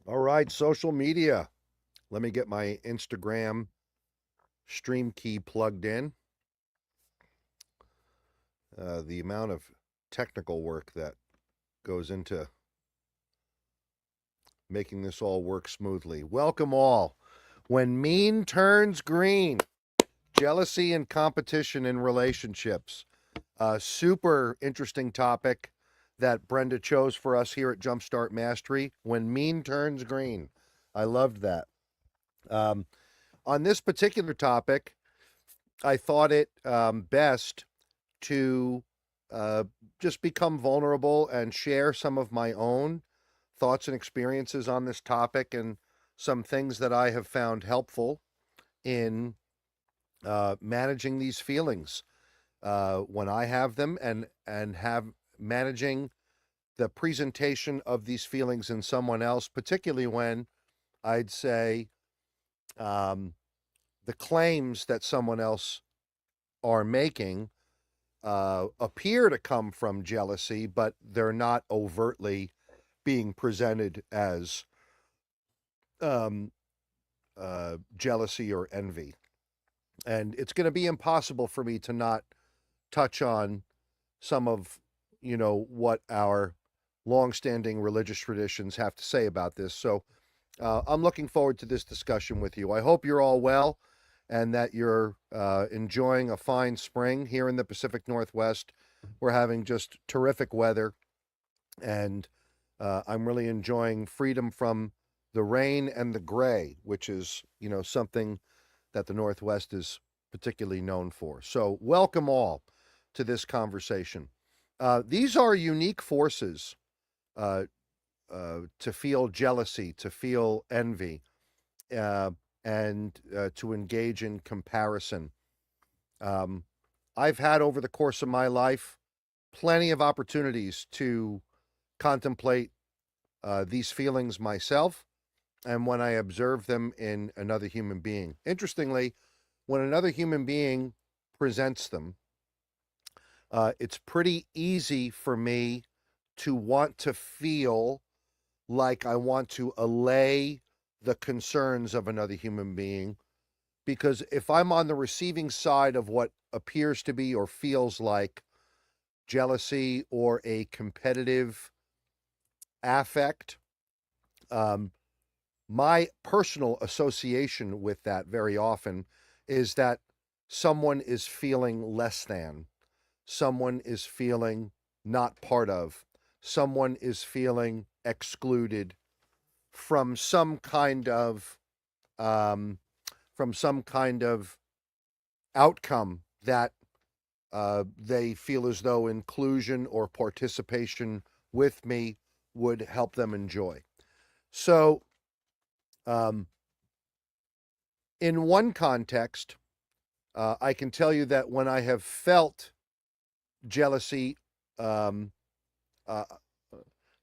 All right, social media. Let me get my Instagram stream key plugged in. The amount of technical work that goes into making this all work smoothly. Welcome all. When mean turns green, jealousy and competition in relationships. Super interesting topic that Brenda chose for us here at Jumpstart Mastery. When mean turns green. I loved that. Um, on this particular topic, I thought it best to uh, just become vulnerable and share some of my own thoughts and experiences on this topic and some things that I have found helpful in managing these feelings when I have them and have managing the presentation of these feelings in someone else, particularly when I'd say um, the claims that someone else are making appear to come from jealousy, but they're not overtly being presented as um, jealousy or envy. And it's going to be impossible for me to not touch on some of, what our longstanding religious traditions have to say about this. So I'm looking forward to this discussion with you. I hope you're all well and that you're enjoying a fine spring here in the Pacific Northwest. We're having just terrific weather, and I'm really enjoying freedom from the rain and the gray, which is, something that the Northwest is particularly known for. So, welcome all to this conversation. These are unique forces uh, to feel jealousy, to feel envy, uh, and to engage in comparison. Um, I've had over the course of my life plenty of opportunities to contemplate these feelings myself and when I observe them in another human being. Interestingly, when another human being presents them, it's pretty easy for me to want to feel like I want to allay the concerns of another human being. Because if I'm on the receiving side of what appears to be or feels like jealousy or a competitive affect, um, my personal association with that very often is that someone is feeling less than, someone is feeling not part of, someone is feeling excluded from some kind of um, from some kind of outcome that they feel as though inclusion or participation with me would help them enjoy. So, um, in one context, I can tell you that when I have felt jealousy, um, uh,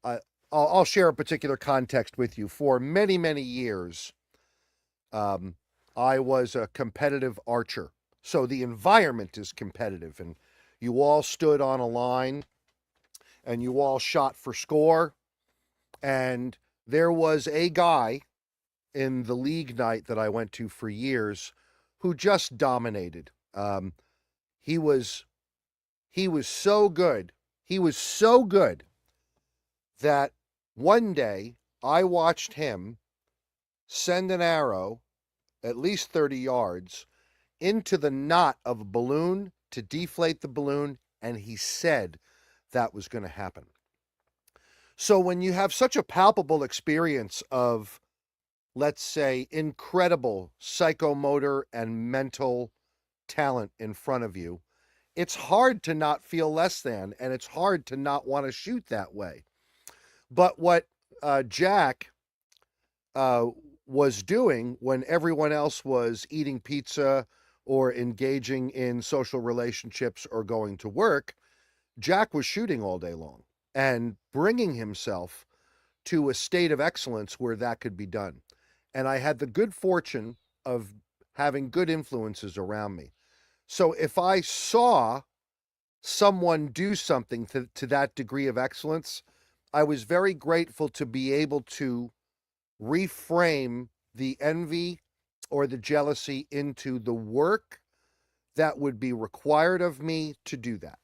I, I'll share a particular context with you. For many, many years, um, I was a competitive archer. So the environment is competitive, and you all stood on a line and you all shot for score. And there was a guy in the league night that I went to for years who just dominated. He was he was so good. He was so good that one day I watched him send an arrow at least 30 yards into the knot of a balloon to deflate the balloon, and he said that was going to happen. So when you have such a palpable experience of, let's say, incredible psychomotor and mental talent in front of you, it's hard to not feel less than, and it's hard to not want to shoot that way. But what Jack uh, was doing when everyone else was eating pizza or engaging in social relationships or going to work, Jack was shooting all day long and bringing himself to a state of excellence where that could be done. And I had the good fortune of having good influences around me. So if I saw someone do something to that degree of excellence, I was very grateful to be able to reframe the envy or the jealousy into the work that would be required of me to do that.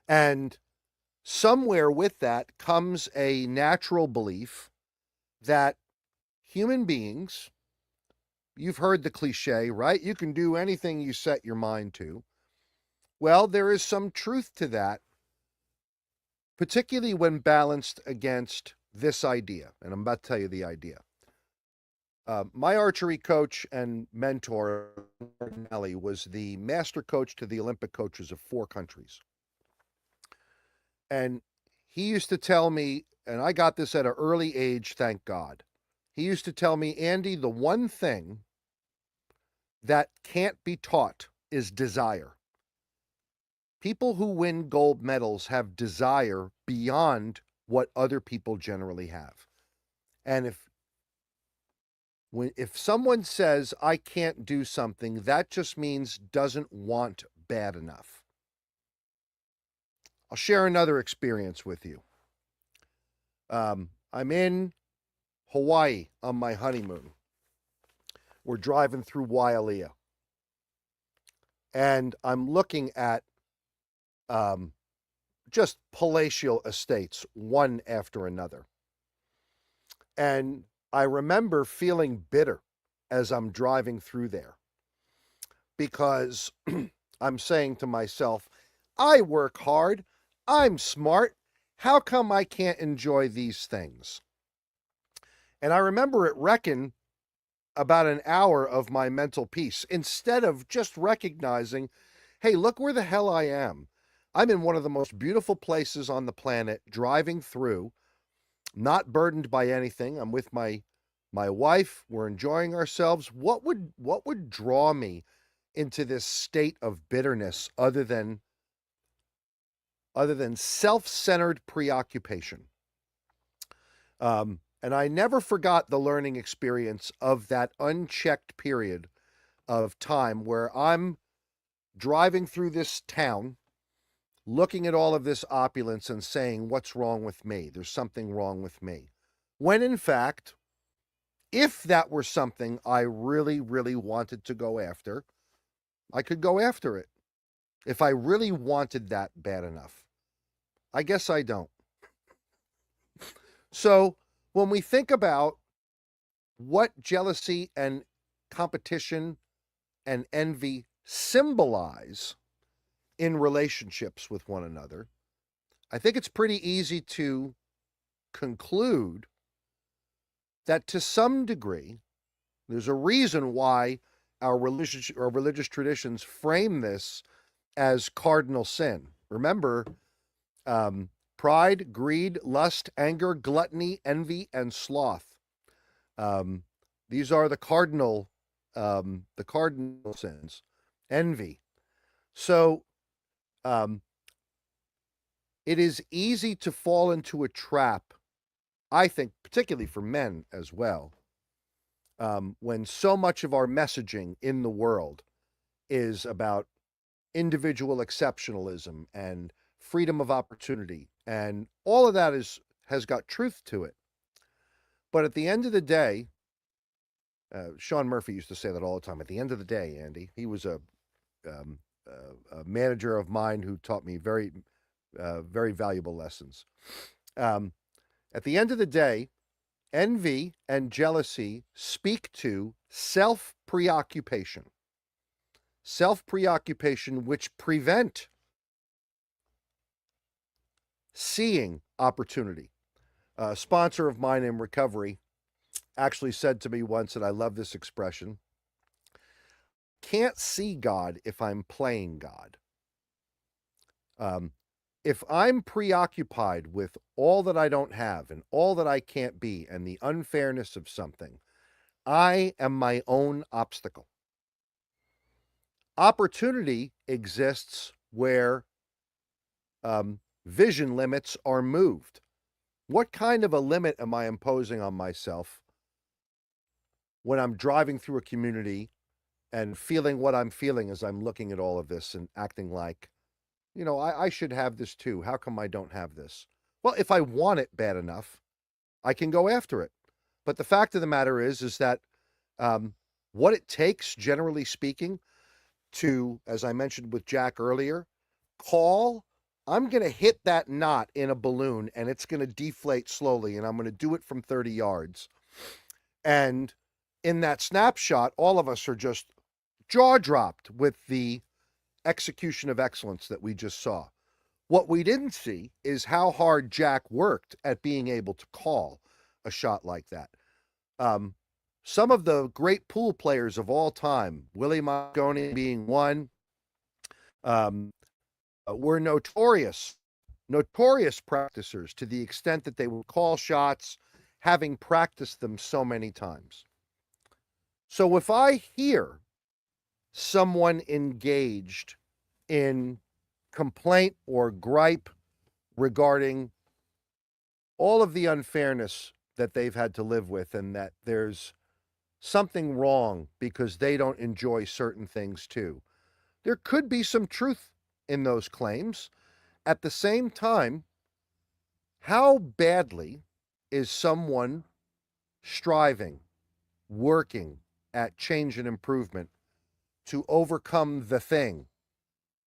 And somewhere with that comes a natural belief that human beings, you've heard the cliche, right? You can do anything you set your mind to. Well, there is some truth to that, particularly when balanced against this idea. And I'm about to tell you the idea. My archery coach and mentor, Nelly, was the master coach to the Olympic coaches of 4 countries. And he used to tell me, and I got this at an early age, thank God. He used to tell me, Andy, the one thing that can't be taught is desire. People who win gold medals have desire beyond what other people generally have. And if someone says, I can't do something, that just means doesn't want bad enough. I'll share another experience with you. I'm in Hawaii on my honeymoon. We're driving through Wailea. And I'm looking at just palatial estates, one after another. And I remember feeling bitter as I'm driving through there because I'm saying to myself, I work hard, I'm smart, how come I can't enjoy these things? And I remember it wrecking about an hour of my mental peace instead of just recognizing, hey, look where the hell I am. I'm in one of the most beautiful places on the planet, driving through, not burdened by anything. I'm with my wife. We're enjoying ourselves. What would draw me into this state of bitterness other than self-centered preoccupation? And I never forgot the learning experience of that unchecked period of time where I'm driving through this town, looking at all of this opulence and saying, what's wrong with me? There's something wrong with me. When in fact, if that were something I really, really wanted to go after, I could go after it. If I really wanted that bad enough. I guess I don't. So when we think about what jealousy and competition and envy symbolize in relationships with one another, I think it's pretty easy to conclude that to some degree, there's a reason why our religious traditions frame this as cardinal sin. Remember, pride, greed, lust, anger, gluttony, envy, and sloth. These are the cardinal sins. Envy. So, it is easy to fall into a trap, I think, particularly for men as well, when so much of our messaging in the world is about individual exceptionalism and freedom of opportunity, and all of that has got truth to it. But at the end of the day, Sean Murphy used to say that all the time. At the end of the day, Andy, he was a manager of mine who taught me very, very valuable lessons. At the end of the day, envy and jealousy speak to self-preoccupation. Self-preoccupation which prevent seeing opportunity. A sponsor of mine in recovery actually said to me once, and I love this expression, can't see God if I'm playing God. If I'm preoccupied with all that I don't have and all that I can't be and the unfairness of something, I am my own obstacle. Opportunity exists where vision limits are moved. What kind of a limit am I imposing on myself when I'm driving through a community and feeling what I'm feeling as I'm looking at all of this and acting like, I should have this too. How come I don't have this? Well, if I want it bad enough, I can go after it. But the fact of the matter is that um, what it takes, generally speaking, to, as I mentioned with Jack earlier, call, I'm going to hit that knot in a balloon and it's going to deflate slowly, and I'm going to do it from 30 yards. And in that snapshot, all of us are just jaw dropped with the execution of excellence that we just saw. What we didn't see is how hard Jack worked at being able to call a shot like that. Some of the great pool players of all time, Willie Mosconi being one, were notorious practicers to the extent that they would call shots having practiced them so many times. So if I hear someone engaged in complaint or gripe regarding all of the unfairness that they've had to live with, and that there's something wrong because they don't enjoy certain things too, there could be some truth in those claims. At the same time, how badly is someone striving, working at change and improvement to overcome the thing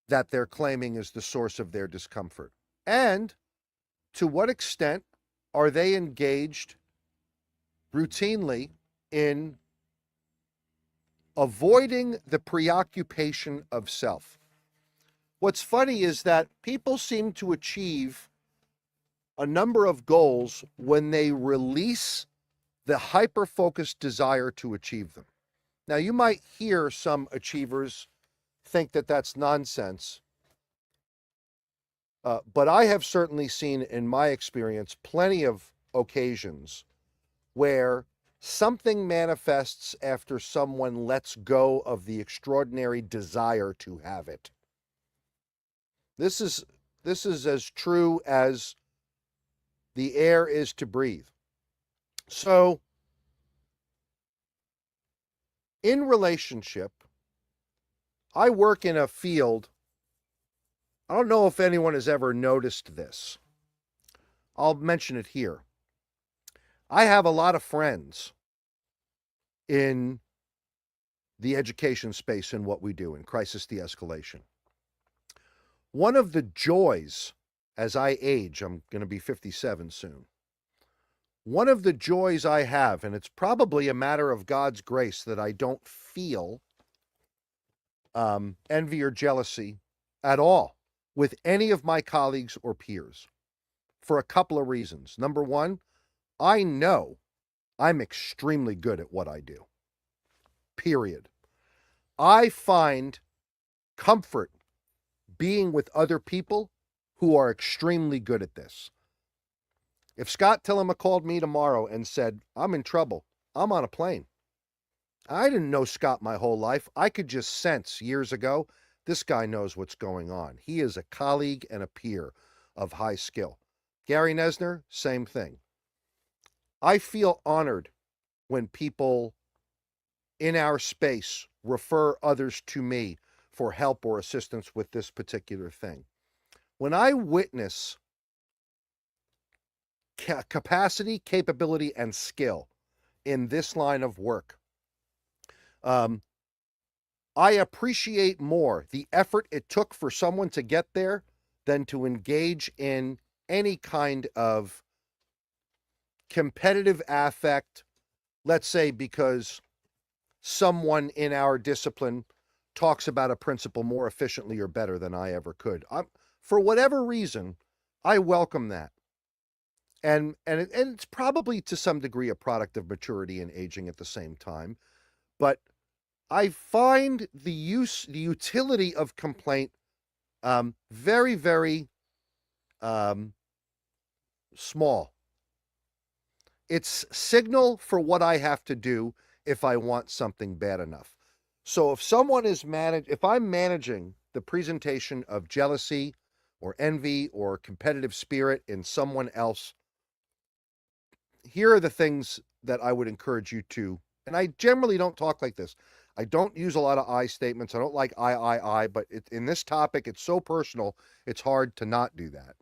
that they're claiming is the source of their discomfort? And to what extent are they engaged routinely in avoiding the preoccupation of self? What's funny is that people seem to achieve a number of goals when they release the hyper-focused desire to achieve them. Now, you might hear some achievers think that that's nonsense, but I have certainly seen in my experience plenty of occasions where something manifests after someone lets go of the extraordinary desire to have it. This is as true as the air is to breathe. So, in relationship, I work in a field. I don't know if anyone has ever noticed this. I'll mention it here. I have a lot of friends in the education space in what we do in crisis de-escalation. One of the joys, as I age, I'm going to be 57 soon. One of the joys I have, and it's probably a matter of God's grace that I don't feel envy or jealousy at all with any of my colleagues or peers, for a couple of reasons. Number one, I know I'm extremely good at what I do. Period. I find comfort being with other people who are extremely good at this. If Scott Tillema called me tomorrow and said, I'm in trouble, I'm on a plane. I didn't know Scott my whole life. I could just sense years ago, this guy knows what's going on. He is a colleague and a peer of high skill. Gary Nesner, same thing. I feel honored when people in our space refer others to me for help or assistance with this particular thing. When I witness capacity, capability, and skill in this line of work, I appreciate more the effort it took for someone to get there than to engage in any kind of competitive affect, let's say because someone in our discipline talks about a principle more efficiently or better than I ever could. For whatever reason, I welcome that. And it's probably to some degree a product of maturity and aging at the same time. But I find the utility of complaint very, very small. It's signal for what I have to do if I want something bad enough. So if someone is if I'm managing the presentation of jealousy or envy or competitive spirit in someone else, here are the things that I would encourage you to, and I generally don't talk like this. I don't use a lot of I statements. I don't like I, but in this topic, it's so personal, it's hard to not do that.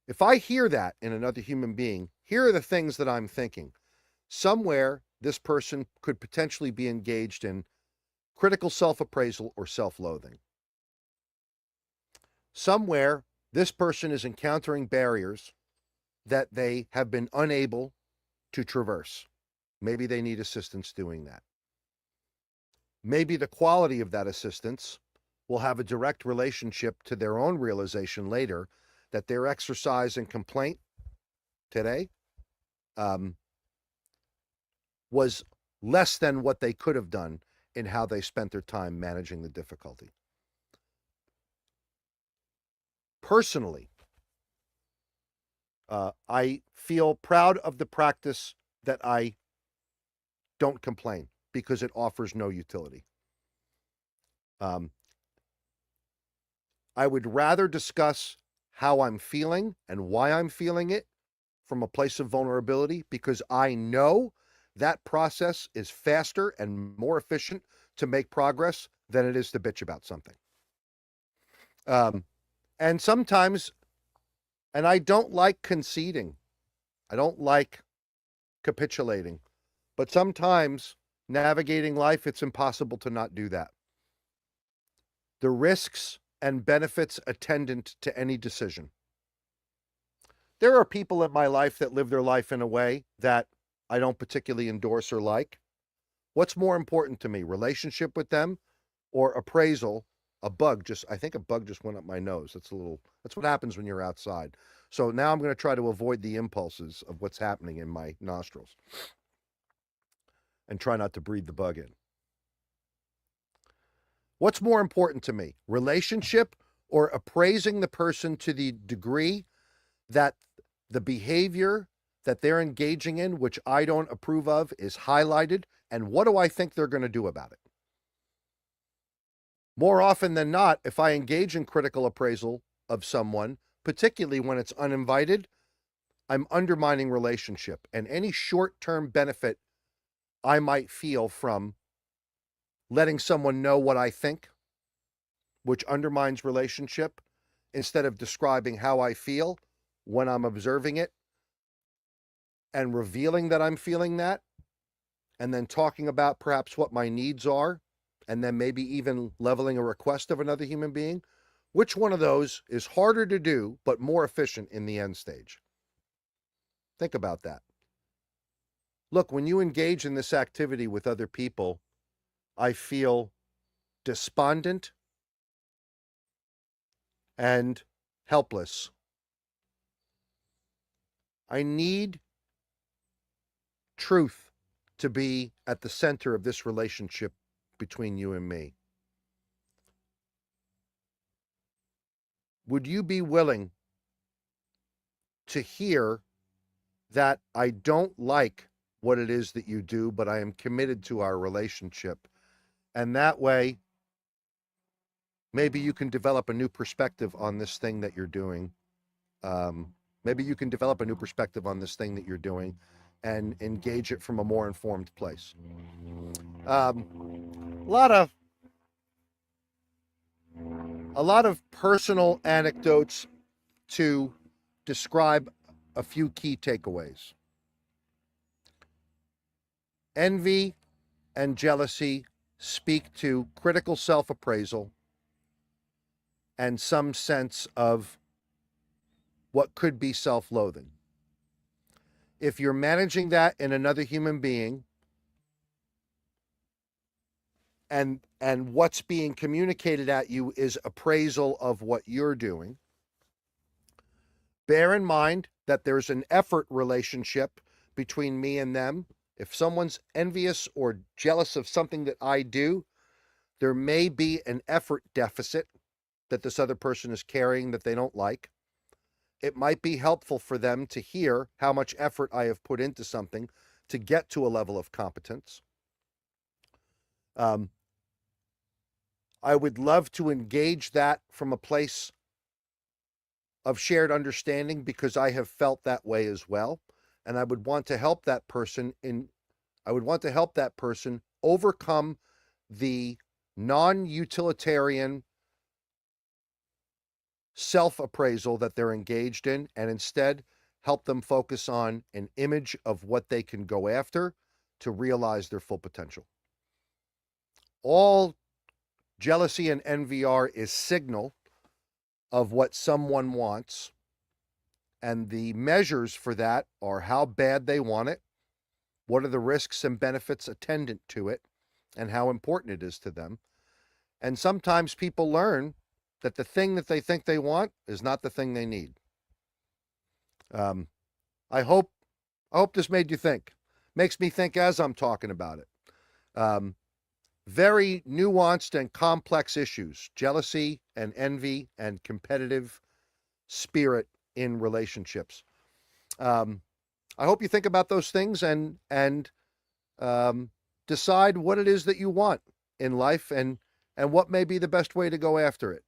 If I hear that in another human being, here are the things that I'm thinking. Somewhere, this person could potentially be engaged in critical self-appraisal or self-loathing. Somewhere, this person is encountering barriers that they have been unable to traverse. Maybe they need assistance doing that. Maybe the quality of that assistance will have a direct relationship to their own realization later that their exercise and complaint today was less than what they could have done in how they spent their time managing the difficulty. Personally, I feel proud of the practice that I don't complain because it offers no utility. I would rather discuss how I'm feeling and why I'm feeling it from a place of vulnerability, because I know that process is faster and more efficient to make progress than it is to bitch about something. And sometimes, and I don't like conceding, I don't like capitulating, but sometimes navigating life, it's impossible to not do that. The risks and benefits attendant to any decision. There are people in my life that live their life in a way that I don't particularly endorse or like. What's more important to me, relationship with them or appraisal? I think a bug just went up my nose. That's what happens when you're outside. So now I'm going to try to avoid the impulses of what's happening in my nostrils and try not to breathe the bug in. What's more important to me, relationship or appraising the person to the degree that the behavior that they're engaging in, which I don't approve of, is highlighted, and what do I think they're going to do about it? More often than not, if I engage in critical appraisal of someone, particularly when it's uninvited, I'm undermining relationship and any short-term benefit I might feel from letting someone know what I think, which undermines relationship, instead of describing how I feel when I'm observing it and revealing that I'm feeling that, and then talking about perhaps what my needs are, and then maybe even leveling a request of another human being. Which one of those is harder to do but more efficient in the end stage? Think about that. Look, when you engage in this activity with other people, I feel despondent and helpless. I need truth to be at the center of this relationship between you and me. Would you be willing to hear that I don't like what it is that you do, but I am committed to our relationship? And that way, maybe you can develop a new perspective on this thing that you're doing. Maybe you can develop a new perspective on this thing that you're doing and engage it from a more informed place. A lot of personal anecdotes to describe a few key takeaways. Envy and jealousy speak to critical self-appraisal and some sense of what could be self-loathing. If you're managing that in another human being, and what's being communicated at you is appraisal of what you're doing, bear in mind that there's an effort relationship between me and them. If someone's envious or jealous of something that I do, there may be an effort deficit that this other person is carrying that they don't like. It might be helpful for them to hear how much effort I have put into something to get to a level of competence. I would love to engage that from a place of shared understanding because I have felt that way as well. And I would want to help that person overcome the non-utilitarian self-appraisal that they're engaged in, and instead help them focus on an image of what they can go after to realize their full potential. All jealousy and envy are is signal of what someone wants, and the measures for that are how bad they want it, what are the risks and benefits attendant to it, and how important it is to them. And sometimes people learn that the thing that they think they want is not the thing they need. Um, I hope this made you think. Makes me think as I'm talking about it. Very nuanced and complex issues: jealousy and envy and competitive spirit in relationships. I hope you think about those things and decide what it is that you want in life and what may be the best way to go after it.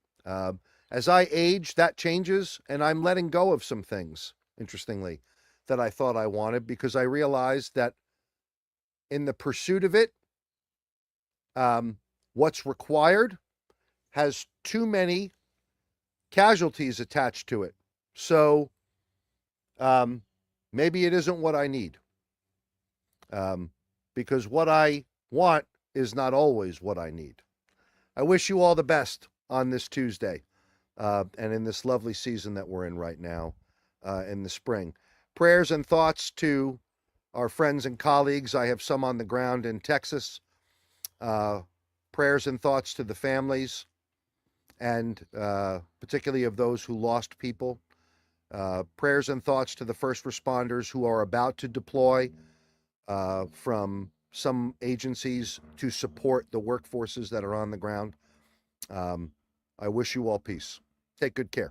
As I age, that changes, and I'm letting go of some things, interestingly, that I thought I wanted, because I realized that in the pursuit of it, what's required has too many casualties attached to it. So maybe it isn't what I need, because what I want is not always what I need. I wish you all the best on this Tuesday and in this lovely season that we're in right now in the spring. Prayers and thoughts to our friends and colleagues. I have some on the ground in Texas. Prayers and thoughts to the families, and particularly of those who lost people. Prayers and thoughts to the first responders who are about to deploy from some agencies to support the workforces that are on the ground. I wish you all peace. Take good care.